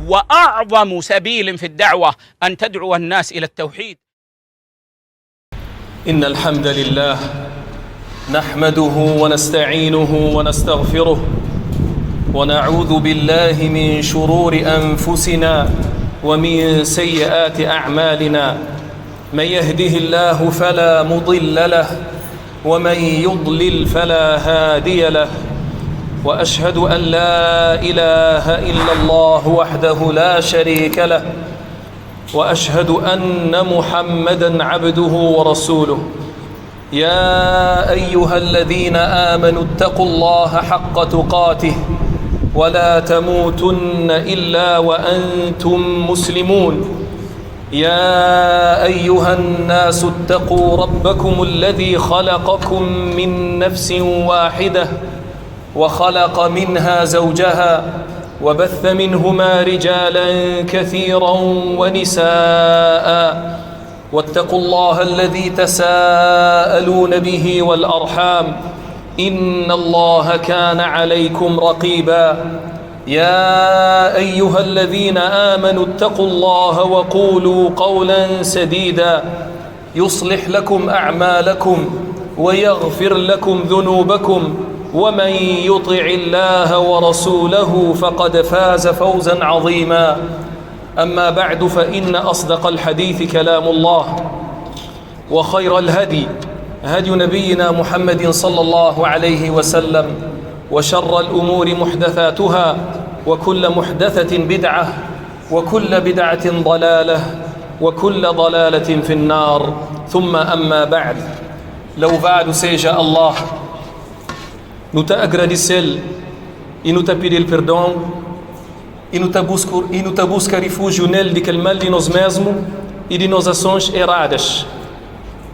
وأعظم سبيل في الدعوة أن تدعو الناس إلى التوحيد. إن الحمد لله نحمده ونستعينه ونستغفره ونعوذ بالله من شرور أنفسنا ومن سيئات أعمالنا. من يهده الله فلا مضل له ومن يضلل فلا هادي له، وأشهد أن لا إله إلا الله وحده لا شريك له، وأشهد أن محمدًا عبده ورسوله. يا أيها الذين آمنوا اتقوا الله حق تقاته ولا تموتن إلا وأنتم مسلمون. يا أيها الناس اتقوا ربكم الذي خلقكم من نفس واحدة وخلق منها زوجها وبث منهما رجالا كثيرا ونساء، واتقوا الله الذي تساءلون به والأرحام إن الله كان عليكم رقيبا. يا أيها الذين آمنوا اتقوا الله وقولوا قولا سديدا يصلح لكم أعمالكم ويغفر لكم ذنوبكم، ومن يطع الله ورسوله فقد فاز فوزا عظيما. أما بعد، فإن أصدق الحديث كلام الله، وخير الهدي هدي نبينا محمد صلى الله عليه وسلم، وشر الأمور محدثاتها، وكل محدثة بدعة، وكل بدعة ضلالة، وكل ضلالة في النار. ثم أما بعد. Louvado seja Allah, nous te agradecer e nous te pedir perdão e nous te buscar refúgio nele de mal de nós mesmos e de nossas ações erradas.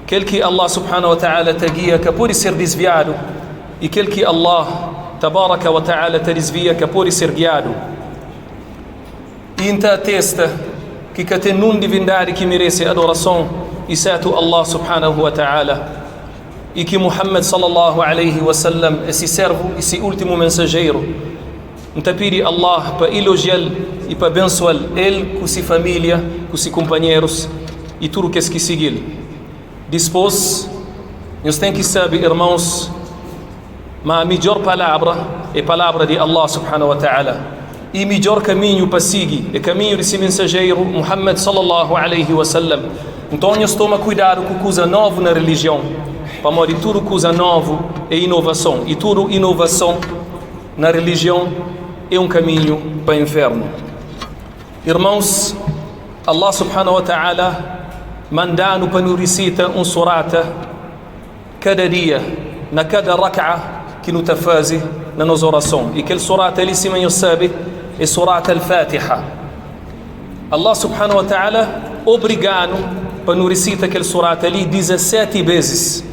Aquele que Allah subhanahu wa ta'ala te guia que pode ser desviado, e aquele que Allah tabaraka wa ta'ala te desvia que pode ser guiado. E então atesta que tem nenhuma divindade que merece adoração exceto Allah subhanahu wa ta'ala, e que Muhammad sallallahu alaihi wasallam, esse servo, esse último mensageiro, então pedi Allah para elogiá-lo e para abençoá-lo, ele com sua família, com seus companheiros e tudo que seguir. Depois, nós temos que saber, irmãos, mas a melhor palavra é a palavra de Allah subhanahu wa ta'ala, e o melhor caminho para seguir é o caminho desse mensageiro Muhammad sallallahu alaihi wasallam. Então nós tomamos cuidado com coisa nova na religião, para morrer tudo coisa nova é inovação, e tudo inovação na religião é caminho para o inferno. Irmãos, Allah subhanahu wa ta'ala manda-nos para nos recitar surata cada dia, na cada rak'a que nos faz na nossa oração. E aquele surata ali, se não sabe, é surata al-Fatiha. Allah subhanahu wa ta'ala obriga-nos para nos recitar aquele surata ali 17 vezes.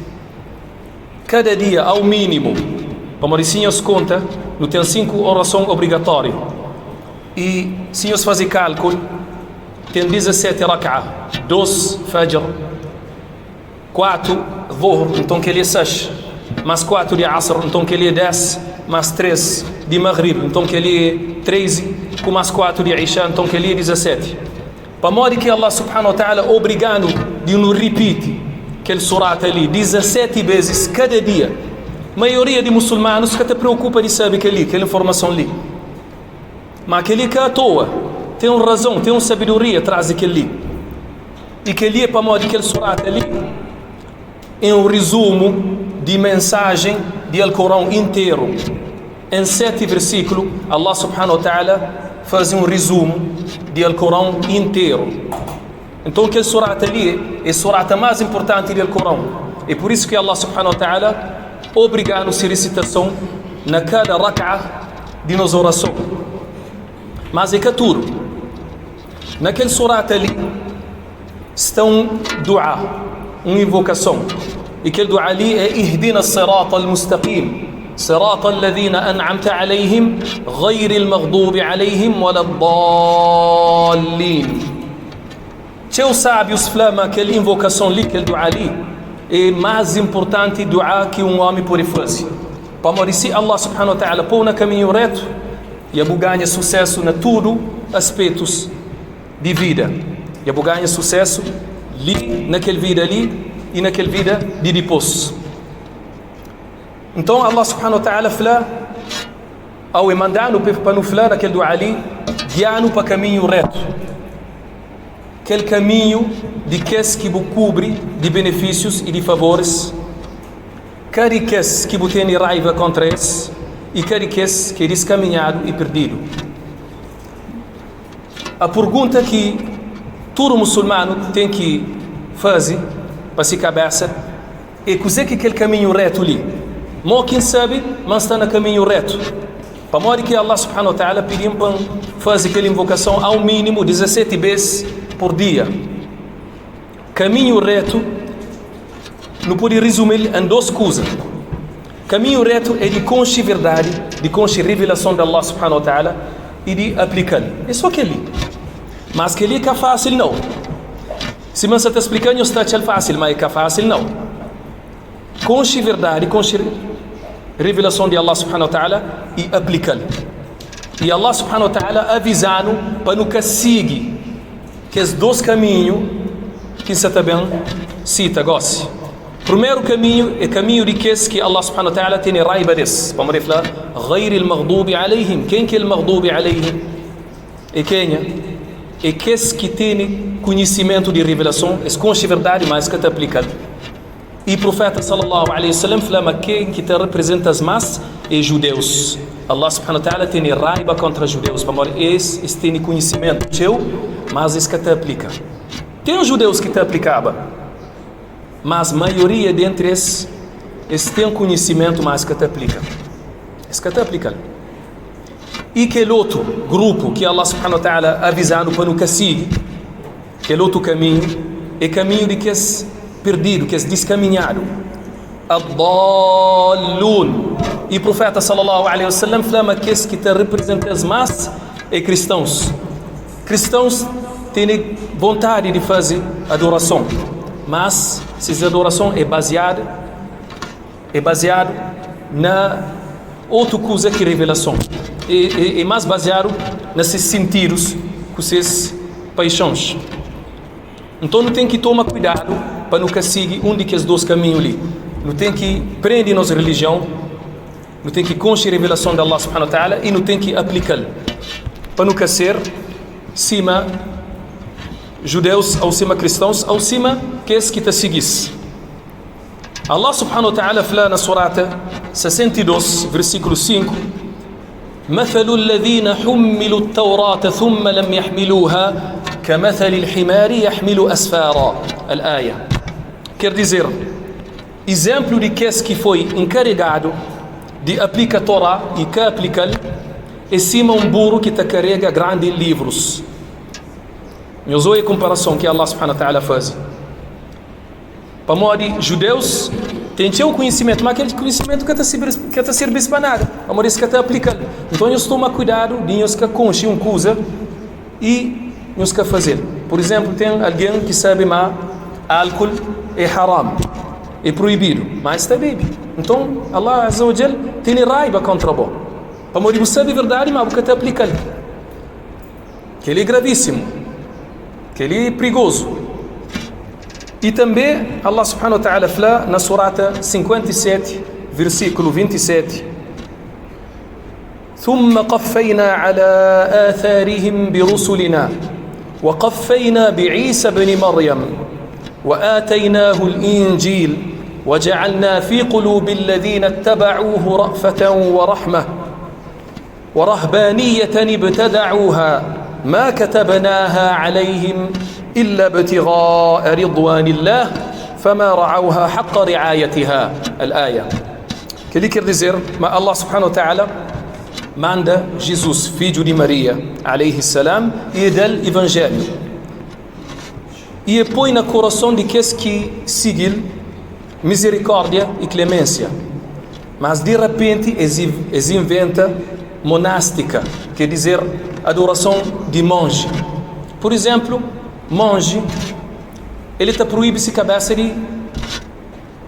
Cada dia, ao mínimo. Para Mauricinhos conta, não tem 5 orações obrigatórias. E se nós fazemos cálculo, tem 17 rak'a, 12 fajr, 4 dhuhr, então que ele é 6, mais 4 de asr, então que ele é 10, mais 3 de maghrib, então que ele é 13, com mais 4 de isha, então que ele é 17. Para modo que Allah subhanahu wa ta'ala obrigando de nos repetir aquele surat ali 17 vezes cada dia. A maioria de muçulmanos que te preocupa de saber aquela informação ali. Mas aquele que é à toa, tem uma razão, tem uma sabedoria atrás daquele. E aquele é para modo que aquele surat ali é resumo de mensagem do Alcorão inteiro. Em 7 versículos, Allah subhanahu wa ta'ala faz resumo do Alcorão inteiro. Então aquele surat ali é a surata mais importante do Alcorão. É por isso que Allah subhanahu wa ta'ala obriga-nos a recitação na cada rak'a de nossa oração. Mas é que tudo. Naquele surat ali está dua, uma invocação. E aquele dua ali é Ihdina as-sirata al-mustaqim, sirata alladhina an'amta alayhim, ghayri al-maghdubi alayhim wala ad-dallin. Seus sábios falam aquela invocação ali, aquele dua ali, é mais importante dua que homem pode fazer. Para morrer, Allah subhanahu wa ta'ala põe no caminho reto, e abu ganha sucesso na tudo aspectos de vida. E abu ganha sucesso ali, naquele vida ali e naquele vida de depois. Então Allah subhanahu wa ta'ala fala, ao mandar-no para nos falar naquele dua ali, guiar-no para caminho reto. Aquele caminho de que o cobre de benefícios e de favores, cada que o tem raiva contra esse, e cada que é descaminhado e perdido. A pergunta que todo muçulmano tem que fazer para se cabeça é que aquele caminho reto ali. Não quem sabe, mas está no caminho reto. Para modo que Allah subhanahu wa ta'ala pediu para fazer aquela invocação ao mínimo 17 vezes por dia. Caminho reto não pode resumir em duas coisas. Caminho reto é de conhecer verdade, de conhecer revelação de Allah subhanahu wa ta'ala e de aplicar. É só aquele. Mas aquele que é fácil não. Se você está explicando, está fácil, mas é fácil não. Conhecer verdade, conhecer revelação de Allah subhanahu wa ta'ala e aplicar. E Allah subhanahu wa ta'ala avisando para nunca seguir que os dois caminhos que você também cita, goste. Primeiro caminho é caminho de que Allah subhanahu wa ta'ala tem raiva desse. Vamos falar, غير المغضوب عليهم. Quem que é o المغضوب عليهم? É quem? É que tem conhecimento de revelação, é conhece verdade, mas que está aplicado. E o profeta sallallahu alaihi wasallam falou que quem te representa as massas é judeus. Allah subhanahu wa ta'ala tem raiva contra os judeus. Eles têm conhecimento seu, mas eles que te aplicam. Tem os judeus que te aplicavam, mas a maioria dentre eles têm conhecimento, mas que te aplicam. Eles que te aplicam. E aquele outro grupo que Allah subhanahu wa ta'ala avisando para nunca seguir, aquele outro caminho, é caminho de que é perdido, que é descaminhado. Ad-dallun. E o profeta sallallahu alaihi wasallam falou que esse que te representa as massas é cristãos. Cristãos têm vontade de fazer adoração, mas essa adoração é baseado na outra coisa que revelação. É mais baseado nesses sentidos, com essas paixões. Então não tem que tomar cuidado para nunca seguir um dos dois caminhos ali. Não tem que prender nossa religião, não tem que conhecer a revelação de Allah subhanahu wa ta'ala e não tem que aplicá-la. Para nunca ser cima judeus ou cima cristãos ou cima que esse que te seguisse. Allah subhanahu wa ta'ala fala na surata 62, versículo 5: مثل الذين حملوا التوراة ثم لم يحملوها كمثل الحمار يحمل أسفارا. الآية. Quer dizer, exemplo de que foi encarregado de aplicar a Torá e que aplica é cima um burro que te carrega grandes livros. Mas olha a comparação que Allah subhanahu wa ta'ala faz. Para modo judeus tem o conhecimento, mas aquele conhecimento que está servindo para nada. Amor, isso que está aplicando. Então, nós tomamos cuidado de nós que conhecer uma coisa e nós que fazer. Por exemplo, tem alguém que sabe que álcool é haram, é proibido, mas está bebe. Então, Allah Azza wa Jal tem raiva contra o bom. Para morir, você sabe a verdade, mas você está aplicando. Que ele é gravíssimo, que ele é perigoso. E também Allah subhanahu wa ta'ala fala na surata 57, versículo 27: ثم قفينا على آثارهم برسلنا وقفينا بعيسى بن مريم وآتيناه الإنجيل وجعلنا في قلوب الذين اتبعوه رأفة ورحمة ورهبانية ابتدعوها ما كتبناها عليهم إلا ابتغاء رضوان الله فما رعوها حق رعايتها. الآية. Que ele quer dizer, mas Allah subhanahu wa ta'ala manda Jesus, filho de Maria, alayhi salam, e dele evangelho. E põe no coração de que seguir misericórdia e clemência. Mas de repente eles inventa monástica, quer dizer, adoração de monge. Por exemplo, monge, ele está proíbe se cabeça de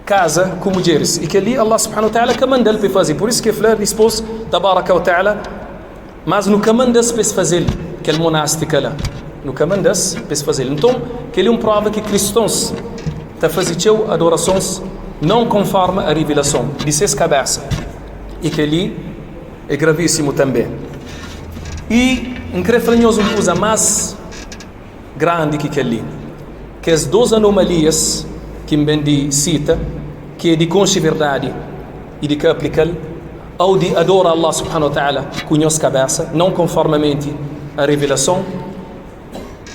casa com mulheres. E que ali Allah subhanahu wa ta'ala que manda ele para fazer. Por isso que a esposa, tabaraka wa ta'ala, mas nunca mandas para fazer aquele monástica lá. Nunca mandas para fazer. Então, que ele prova que cristãos está fazendo adorações não conforme a revelação de seus cabeças. E que ele é gravíssimo também. E incrível uma coisa mais grande que ali, que as duas anomalias que me cita, que é de conhecer verdade e de que aplicar, ou de adorar Allah subhanahu wa ta'ala com a cabeça, não conformemente a revelação,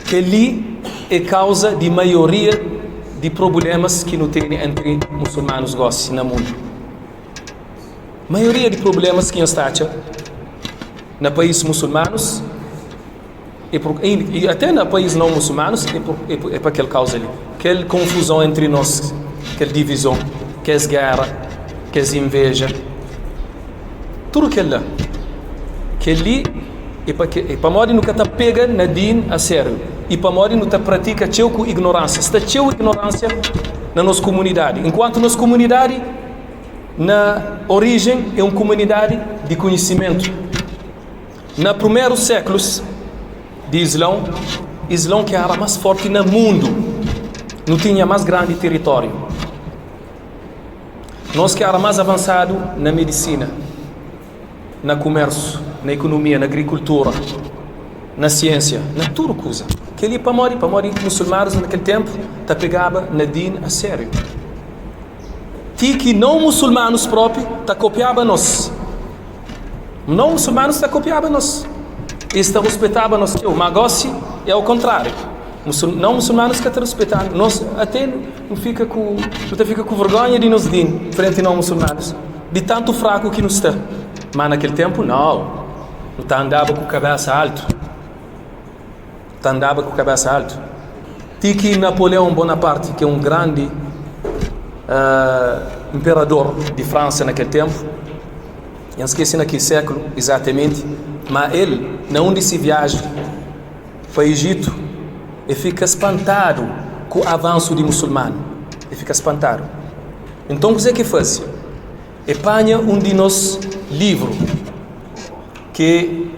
que ali é causa de maioria de problemas que não tem entre muçulmanos no mundo. Maioria de problemas que está na países muçulmanos e até na países não muçulmanos é para aquela causa ali, aquela confusão entre nós, aquela divisão, que é guerra, que é inveja, tudo aquilo que ali é para morrer nunca te pega na din a sério e para morrer não te pratica com ignorância. Está cheio de ignorância na nossa comunidade, enquanto nossa comunidade na origem é uma comunidade de conhecimento. Na primeiros séculos de Islão que era mais forte no mundo, não tinha mais grande território. Nós que era mais avançado na medicina, na comércio, na economia, na agricultura, na ciência, na tudo coisa. Que ali para morrer muçulmanos naquele tempo, te pegava na din a sério. Que não muçulmanos próprios te copiavam nós. Não muçulmanos te copiavam nós. Este respeitava nós. O magossi é ao contrário. Não muçulmanos que te respeitam. Nós até não fica com vergonha de nos din frente a não muçulmanos. De tanto fraco que nos está. Mas naquele tempo não andava com a cabeça alto. Andava com a cabeça alto. Que Napoleão Bonaparte, que é um grande imperador de França naquele tempo, não esqueci naquele século exatamente, mas ele, na onde se viaja para o Egito, ele fica espantado com o avanço de muçulmano. Ele fica espantado. Então o que é que faz? Ele apanha um de nossos livros, que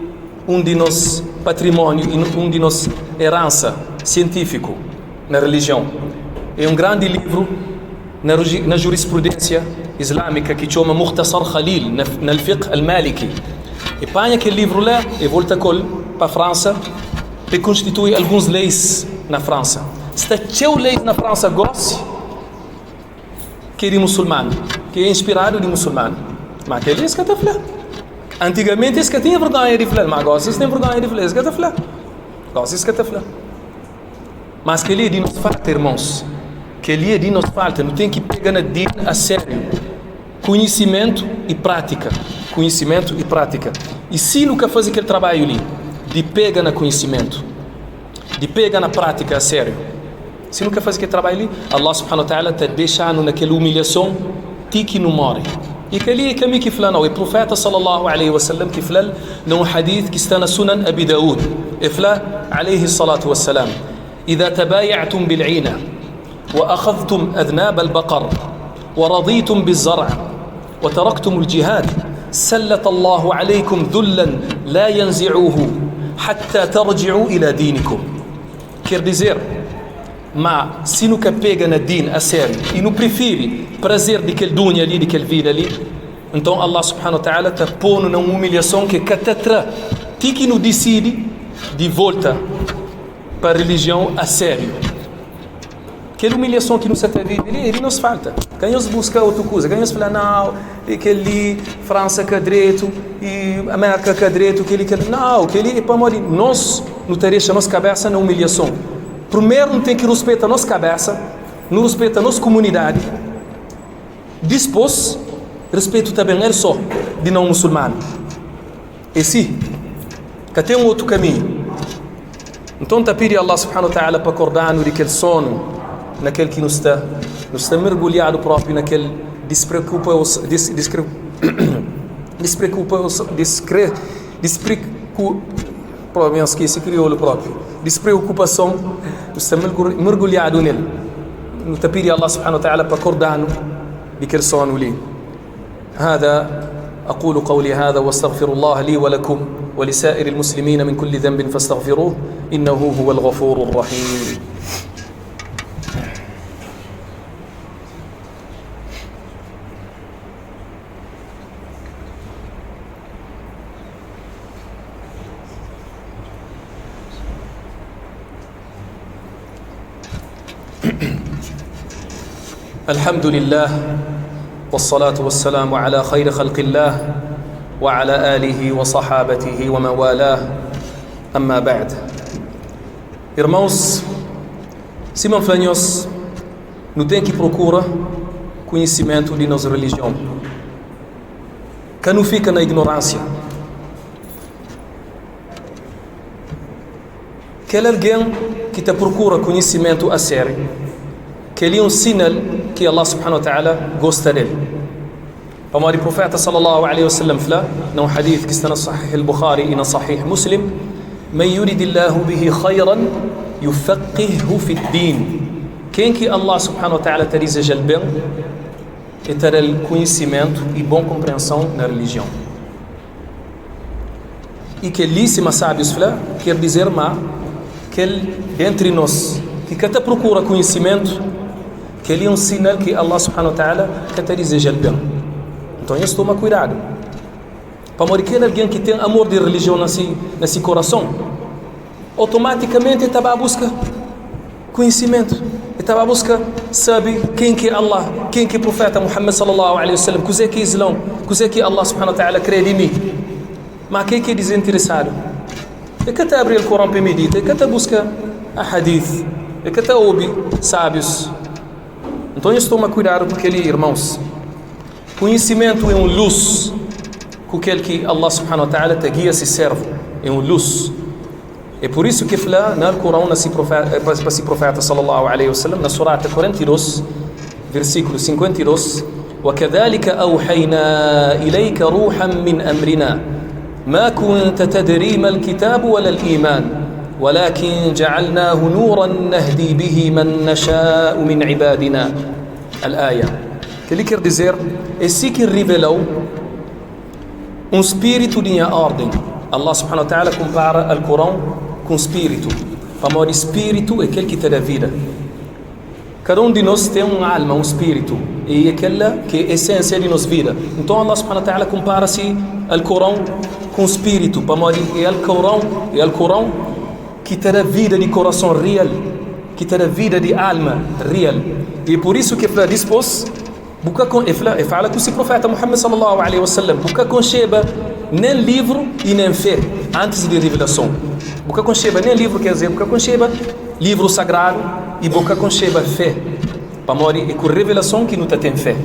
é um de nossos patrimônio e um de nossa herança científico na religião. É um grande livro na jurisprudência islâmica que chama Mukhtasar Khalil, na fiqh al-Maliki. E apanha aquele livro lá e volta para a França e constitui algumas leis na França. Está cheio de leis na França, goste que é de muçulmano, que é inspirado de muçulmano. Mas aquele é isso que está falando. Antigamente isso que tinha vergonha de falar, mas agora isso tem vergonha de falar, isso que está falando. Agora isso que está falando. Mas que ele é de nos falta, irmãos. Que ele é de nos falta, não tem que pegar na din a sério. Conhecimento e prática. Conhecimento e prática. E se nunca faz aquele trabalho ali, de pega na conhecimento, de pega na prática a sério, se nunca faz aquele trabalho ali, Allah subhanahu wa ta'ala está deixando naquela humilhação, que não morre. E que ali é caminho que falou, o profeta sallallahu alaihi wasallam que falou num hadith que está na Sunan Abi Daud, e falou alaihi salatu wassalam: إذا تبايعتم بالعينة وأخذتم أذناب البقر ورضيتم بالزرع وتركتم الجهاد سلط الله عليكم ذلا لا ينزعوه حتى ترجعوا إلى دينكم. Quer dizer, mas se nunca pega na din a sério e não prefere prazer daquele dunya ali, daquele vida ali, então Allah subhanahu wa ta'ala está pondo numa humilhação que catatra que não decide de volta para a religião a sério. Aquela humilhação que nos está vivendo, ele nos falta. Quem nos busca outra coisa, quem nos fala, não, aquele França que é direito, e América que é direito, não, aquele é para morrer. Nós não deixamos a nossa cabeça na humilhação. Primeiro, não tem que respeitar a nossa cabeça, não respeita a nossa comunidade. Depois, respeito também ele só, de não muçulmano. E sim, que tem um outro caminho. Então, te pedi a Allah subhanahu wa ta'ala para acordar-nos daquele sono, naquele que nos está mergulhado próprio, naquele despreocupação, nos está mergulhado nele. Nos te pedi a Allah subhanahu wa ta'ala para acordar-nos daquele sono ali. هذا أقول قولي هذا واستغفر الله لي ولكم ولسائر المسلمين من كل ذنب فاستغفروه إنه هو الغفور الرحيم. الحمد لله والصلاة والسلام على خير خلق الله وعلى آله وصحابته ومن والاه. أما بعد. Irmãos, se manfanhos não tem que procura conhecimento de nossa religião, que não fica na ignorância. Que alguém que te procura conhecimento a sério, que ele é um sinal que Allah subhanahu wa ta'ala gosta dele. Como o profeta sallallahu alaihi wasallam fala, num hadith que está no Sahih al-Bukhari e no Sahih Muslim, "Man yuridillahu bihi khayran yufaqihu fi ad-din." Quem que Allah subhanahu wa ta'ala te deseja bem, e terá conhecimento e boa compreensão na religião. E que líssima sábios fala, quer dizer que ele, entre nós, que te procura conhecimento, que ele é um sinal que Allah subhanahu wa ta'ala que te deseja bem. Então isso toma cuidado. Para morrer alguém que tem amor de religião nesse coração, automaticamente estava a buscar conhecimento, estava a buscar saber quem que é Allah, quem que é o profeta Muhammad sallallahu alaihi wasallam, o que é que é Islão, o que é que Allah subhanahu wa ta'ala crê em mim. Mas quem que é desinteressado? É que te abre o Corão para meditar, é que te busca a hadith, é que te ouve sábios. Então isso toma cuidado com aquele, irmãos. Conhecimento é uma luz com aquele que Allah subhanahu wa ta'ala te guia se serve, é uma luz. É por isso que fala no Corão para si profeta sallallahu alaihi wasallam na surah 42 versículo 52, وَكَذَلِكَ أَوْحَيْنَا إِلَيْكَ رُوحًا مِّنْ أَمْرِنَا مَا كُنْتَ تَدْرِي مَا الْكِتَابُ وَلَا الْإِيمَانُ وَلَكِنْ جَعَلْنَاهُ نُورًا نَهْدِي بِهِ مَنْ نَشَاءُ مِنْ عِبَادِنَا. الآية. Que ele quer dizer, é assim que revelou um espírito de ordem. Allah subhanahu wa ta'ala compara o Corão com espírito. O amor espírito é aquele que te dá vida. Cada de nós tem uma alma, um espírito, e é aquela que é a essência de nossa vida. Então Allah subhanahu wa ta'ala compara-se o Corão com o espírito. O amor é o Corão que te dá vida de coração real, que te dá vida de alma real. E por isso que ele dispôs fala com o profeta Muhammad sallallahu alaihi wasallam, buca concheba nem livro e nem fé antes de revelação. Buca concheba nem livro, quer dizer, buca concheba livro sagrado e buca concheba fé. Para morrer é com revelação que não tem fé.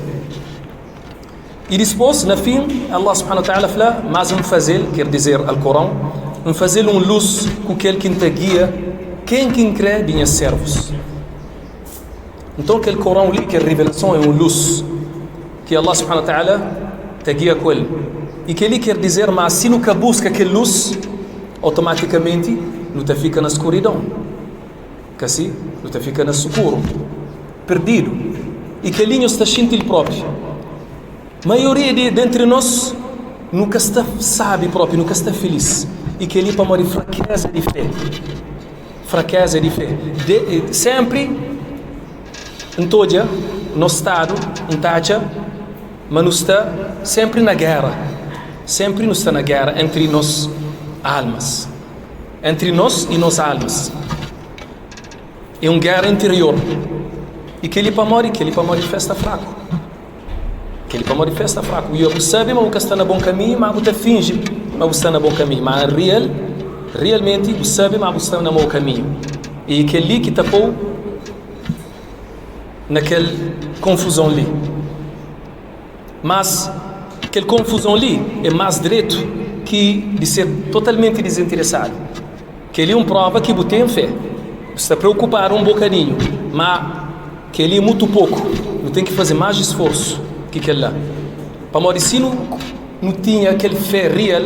E depois, na fim, Allah subhanahu wa ta'ala fala, mas fazer, quer dizer, o Corão, fazer luz com aquele que te guia, quem crê, bem servos. Então aquele Corão ali, que a revelação é uma luz que Allah subhanahu wa ta'ala te guia com ele. E que ele quer dizer, mas se nunca busca aquela luz, automaticamente não te fica na escuridão. Que assim, não te fica no escuro, perdido. E que ele está sentindo próprio. A maioria dentre nós nunca está sabe próprio, nunca está feliz. E que ele para morrer fraqueza de fé. Fraqueza de fé. Sempre Entodia, no estado, mas não está sempre na guerra. Sempre não está na guerra entre nós almas. Entre nós e nossas almas. É uma guerra interior. E que ele para morrer festa fraco. Que ele para morrer festa fraco. E eu sabe, mas você está no bom caminho, mas você finge, mas você está no bom caminho. Mas realmente, você sabe, mas você está no mau caminho. E que ele que tapou naquela confusão ali. Mas aquela confusão ali é mais direito que de ser totalmente desinteressado. Que ele é uma prova que você tem fé. Você está preocupado um bocadinho, mas que ele é muito pouco. Não tem que fazer mais esforço que aquele lá. Para morrer, se não tinha aquele fé real,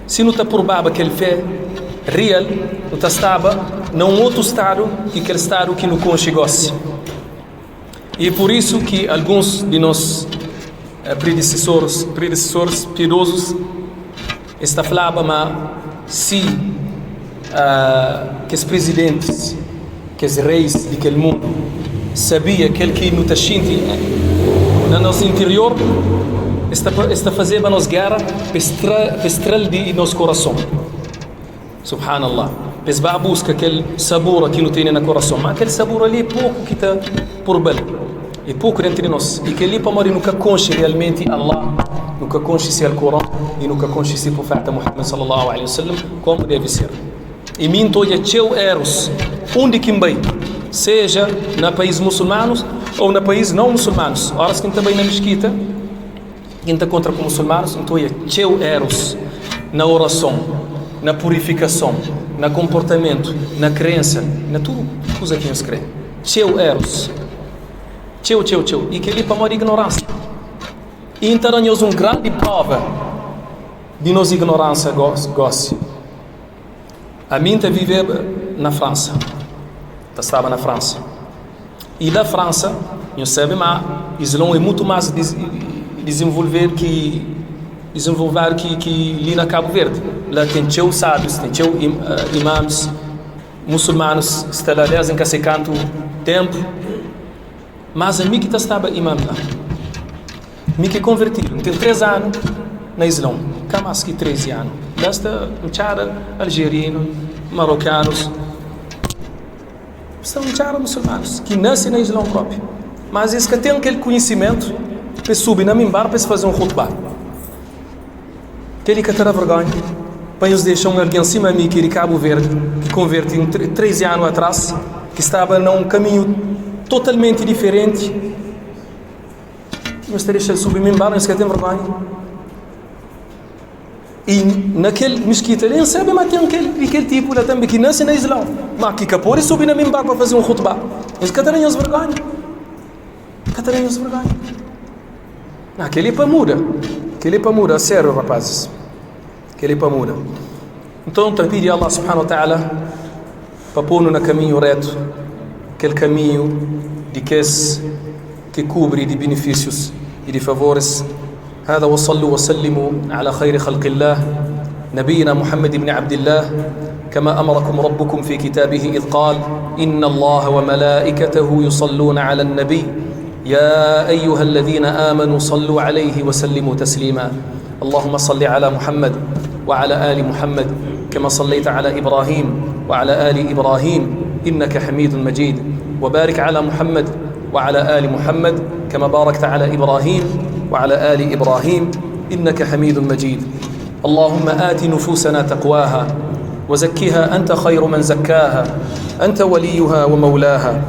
se não está probado aquele fé real, não estava num outro estado que aquele estado que não conchegou-se. E por isso que alguns de nós predecessores piedosos Esta falava, mas se que os presidentes, que os reis daquele mundo sabia aquele que não está sentindo no nosso interior, está fazendo nos guerra para estrela de nosso coração. Subhanallah. Eles vão buscar aquele sabor que não tem no coração, mas aquele sabor ali é pouco que está por bem. É pouco dentro de nós. E que ali para morrer nunca conche realmente Allah, nunca conche se o Corão e nunca conche se o profeta Muhammad sallallahu alaihi wasallam como deve ser. E mim estou a teu eros, onde que vai, seja na país muçulmanos ou na país não muçulmanos. Horas que também na mesquita, quem está contra com muçulmanos, então é teu eros na oração, na purificação, no comportamento, na crença, na tudo coisa que nós creem. Teu eros. Teu. E que ali para morrer ignorância. E então nós uma grande prova de nossa ignorância gosse. A mim te vive na França. Estava na França. E da França, nós sabemos, Islão é muito mais desenvolver que ali na Cabo Verde. Lá tem teu sábios, tem teu imãs muçulmanos, estelares em que se canto tempo. Mas a mim que estava imã lá. Me que convertiram. Tem 3 anos na Islão. Cá mais que 13 anos. Desta mchara algeriano, marrocanos. São mchara muçulmanos que nascem na Islão próprio. Mas eles que têm aquele conhecimento para subir na mimbar para fazer um khutbah. Aquele que terá vergonha. Para eles deixam alguém acima de mim que é de Cabo Verde, que convertiu 13 anos atrás, que estava num caminho totalmente diferente. Mas deixa subir mimbar, não se quer ter vergonha. E naquele mesquita, ele sabe, mas tem aquele tipo lá também que nasce na Islão. Mas que capor e subir na mimbar para fazer um khutbah. Mas que terem as vergonha. Aquele é para muda. A sério, rapazes. Aquele é para muda. Então, te pedi a Allah subhanahu wa ta'ala para pôr-nos no caminho reto. Aquele caminho de que cobre de benefícios e de favores. هذا وصلوا وسلموا على خير خلق الله نبينا محمد بن عبد الله كما أمركم ربكم في كتابه إذ قال إن الله وملائكته يصلون على النبي يا أيها الذين آمنوا صلوا عليه وسلموا تسليما اللهم صل على محمد وعلى آل محمد كما صليت على إبراهيم وعلى آل إبراهيم إنك حميد مجيد وبارك على محمد وعلى آل محمد كما باركت على إبراهيم وعلى آل إبراهيم إنك حميد مجيد اللهم آت نفوسنا تقواها وزكها أنت خير من زكاها أنت وليها ومولاها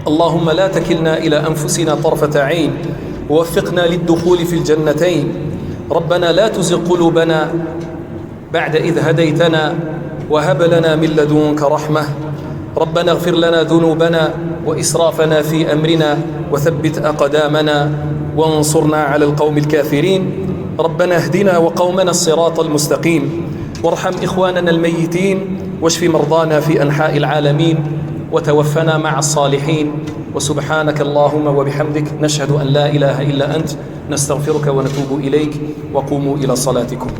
اللهم لا تكلنا إلى أنفسنا طرفة عين ووفقنا للدخول في الجنتين ربنا لا تزغ قلوبنا بعد إذ هديتنا وهب لنا من لدنك رحمة ربنا اغفر لنا ذنوبنا وإسرافنا في أمرنا وثبت أقدامنا وانصرنا على القوم الكافرين ربنا اهدنا وقومنا الصراط المستقيم وارحم إخواننا الميتين واشف مرضانا في أنحاء العالمين وتوفنا مع الصالحين وسبحانك اللهم وبحمدك نشهد أن لا إله إلا أنت نستغفرك ونتوب إليك وقوموا إلى صلاتكم